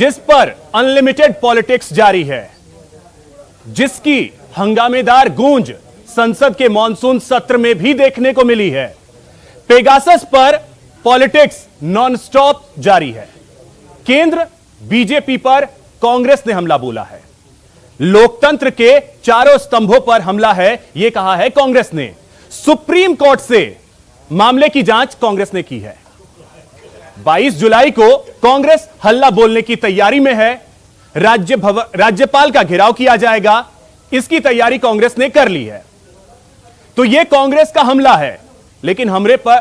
जिस पर unlimited politics जारी है, जिसकी हंगामेदार गूंज संसद के मॉनसून सत्र में भी देखने को मिली है। पेगासस पर पॉलिटिक्स नॉनस्टॉप जारी है। केंद्र बीजेपी पर कांग्रेस ने हमला बोला है। लोकतंत्र के चारों स्तंभों पर हमला है, यह कहा है कांग्रेस ने। सुप्रीम कोर्ट से मामले की जांच कांग्रेस ने की है। 22 जुलाई को कांग्रेस हल्ला बोलने की तैयारी में है। राज्यपाल का घेराव किया जाएगा, इसकी तैयारी कांग्रेस ने कर ली है। तो यह कांग्रेस का हमला है, लेकिन हमले पर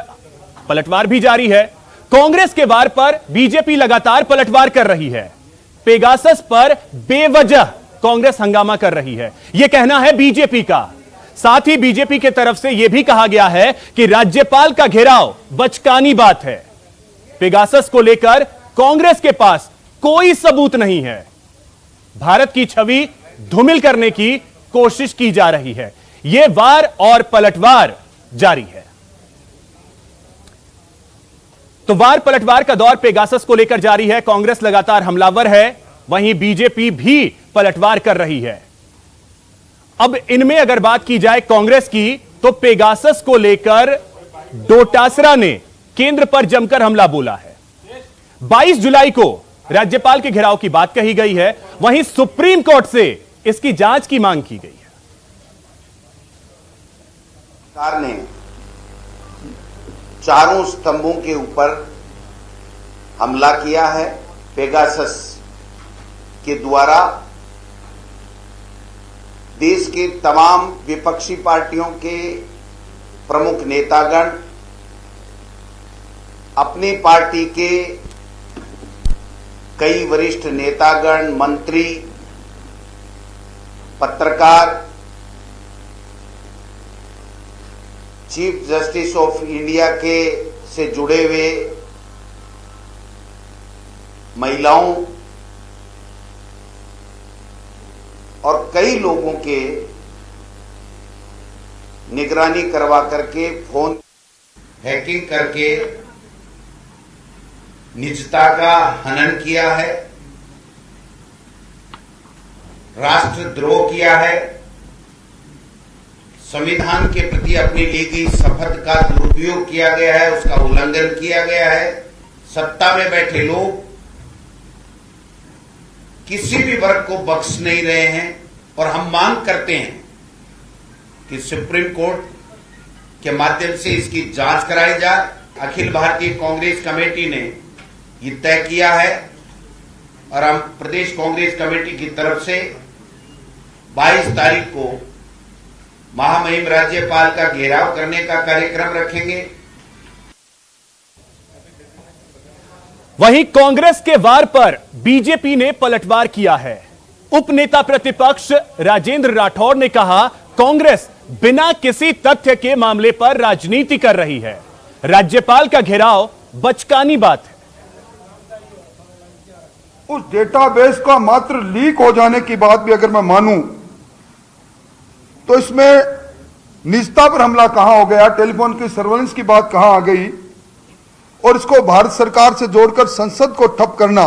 पलटवार भी जारी है। कांग्रेस के वार पर बीजेपी लगातार पलटवार कर रही है। पेगासस पर बेवजह कांग्रेस हंगामा कर रही है, यह कहना है बीजेपी का। साथ ही बीजेपी की तरफ से यह भी कहा गया है कि राज्यपाल का घेराव बचकानी बात है। पेगासस को लेकर कांग्रेस के पास कोई सबूत नहीं है। भारत की छवि धूमिल करने की कोशिश की जा रही है। यह वार और पलटवार जारी है। तो वार पलटवार का दौर पेगासस को लेकर जारी है। कांग्रेस लगातार हमलावर है, वहीं बीजेपी भी पलटवार कर रही है। अब इनमें अगर बात की जाए कांग्रेस की, तो पेगासस को लेकर डोटासरा ने केंद्र पर जमकर हमला बोला है। 22 जुलाई को राज्यपाल के घेराव की बात कही गई है, वहीं सुप्रीम कोर्ट से इसकी जांच की मांग की गई है। सरकार ने चारों स्तंभों के ऊपर हमला किया है। पेगासस के द्वारा देश के तमाम विपक्षी पार्टियों के प्रमुख नेतागण, अपनी पार्टी के कई वरिष्ठ नेतागण, मंत्री, पत्रकार, चीफ जस्टिस ऑफ इंडिया के से जुड़े हुए महिलाओं और कई लोगों के निगरानी करवा करके, फोन हैकिंग करके निजता का हनन किया है, राष्ट्रद्रोह किया है, संविधान के प्रति अपनी ली गई शपथ का दुरुपयोग किया गया है, उसका उल्लंघन किया गया है। सत्ता में बैठे लोग किसी भी वर्ग को बख्श नहीं रहे हैं और हम मांग करते हैं कि सुप्रीम कोर्ट के माध्यम से इसकी जांच कराई जाए। अखिल भारतीय कांग्रेस कमेटी ने ये तय किया है और हम प्रदेश कांग्रेस कमेटी की तरफ से 22 तारीख को महामहिम राज्यपाल का घेराव करने का कार्यक्रम रखेंगे। वहीं कांग्रेस के वार पर बीजेपी ने पलटवार किया है। उपनेता प्रतिपक्ष राजेंद्र राठौड़ ने कहा, कांग्रेस बिना किसी तथ्य के मामले पर राजनीति कर रही है। राज्यपाल का घेराव बचकानी बात है। उस डेटाबेस का मात्र लीक हो जाने की बात भी अगर मैं मानूं, तो इसमें निजता पर हमला कहां हो गया, टेलीफोन की सर्वेलेंस की बात कहां आ गई, और इसको भारत सरकार से जोड़कर संसद को ठप करना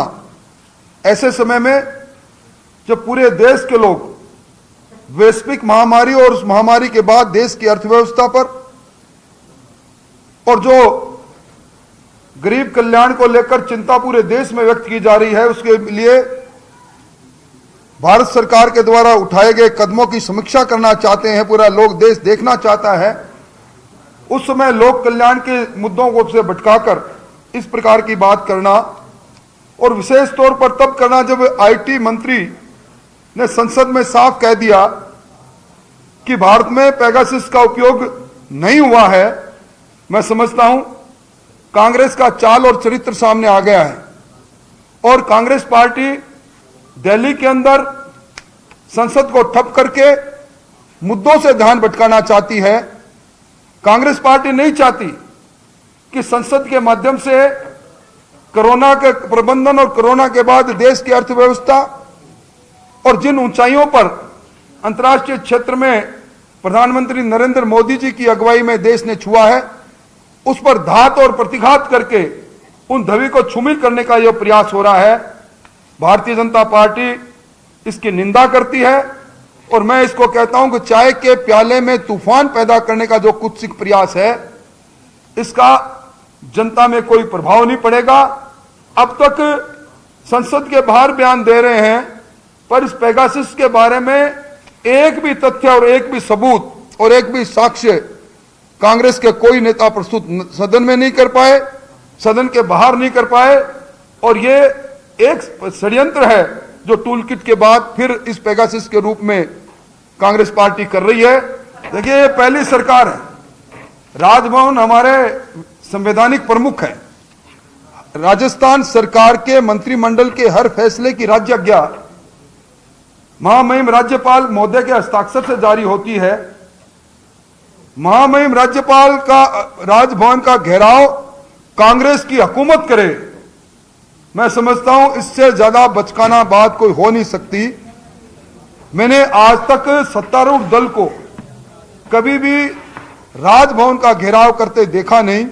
ऐसे समय में जब पूरे देश के लोग वैश्विक महामारी और उस महामारी के बाद देश की अर्थव्यवस्था पर और जो गरीब कल्याण को लेकर चिंता पूरे देश में व्यक्त की जा रही है, उसके लिए भारत सरकार के द्वारा उठाए गए कदमों की समीक्षा करना चाहते हैं, पूरा लोग देश देखना चाहता है। उस समय लोक कल्याण के मुद्दों को से भटकाकर इस प्रकार की बात करना, और विशेष तौर पर तब करना जब आईटी मंत्री ने संसद में साफ कह दिया कि भारत में पेगासस का उपयोग नहीं हुआ है। मैं समझता हूं कांग्रेस का चाल और चरित्र सामने आ गया है और कांग्रेस पार्टी दिल्ली के अंदर संसद को ठप करके मुद्दों से ध्यान भटकाना चाहती है। कांग्रेस पार्टी नहीं चाहती कि संसद के माध्यम से कोरोना के प्रबंधन और कोरोना के बाद देश की अर्थव्यवस्था और जिन ऊंचाइयों पर अंतर्राष्ट्रीय क्षेत्र में प्रधानमंत्री नरेंद्र मोदी जी की अगुवाई में देश ने छुआ है, उस पर घात और प्रतिघात करके उन धवी को छूमिल करने का यह प्रयास हो रहा है। भारतीय जनता पार्टी इसकी निंदा करती है और मैं इसको कहता हूं कि चाय के प्याले में तूफान पैदा करने का जो कुत्सित प्रयास है, इसका जनता में कोई प्रभाव नहीं पड़ेगा। अब तक संसद के बाहर बयान दे रहे हैं, पर इस पेगासस के बारे में एक भी तथ्य और एक भी सबूत और एक भी साक्ष्य कांग्रेस के कोई नेता प्रस्तुत सदन में नहीं कर पाए, सदन के बाहर नहीं कर पाए। और ये एक षड्यंत्र है जो टूल किट के बाद फिर इस पेगासस के रूप में कांग्रेस पार्टी कर रही है। देखिए, ये पहली सरकार है, राजभवन हमारे संवैधानिक प्रमुख हैं, राजस्थान सरकार के मंत्रिमंडल के हर फैसले की राज्याज्ञा महामहिम राज्यपाल महोदय के हस्ताक्षर से जारी होती है। महामहिम राज्यपाल का राजभवन का घेराव कांग्रेस की हुकूमत करे, मैं समझता हूं इससे ज्यादा बचकाना बात कोई हो नहीं सकती। मैंने आज तक सत्तारूढ़ दल को कभी भी राजभवन का घेराव करते देखा नहीं।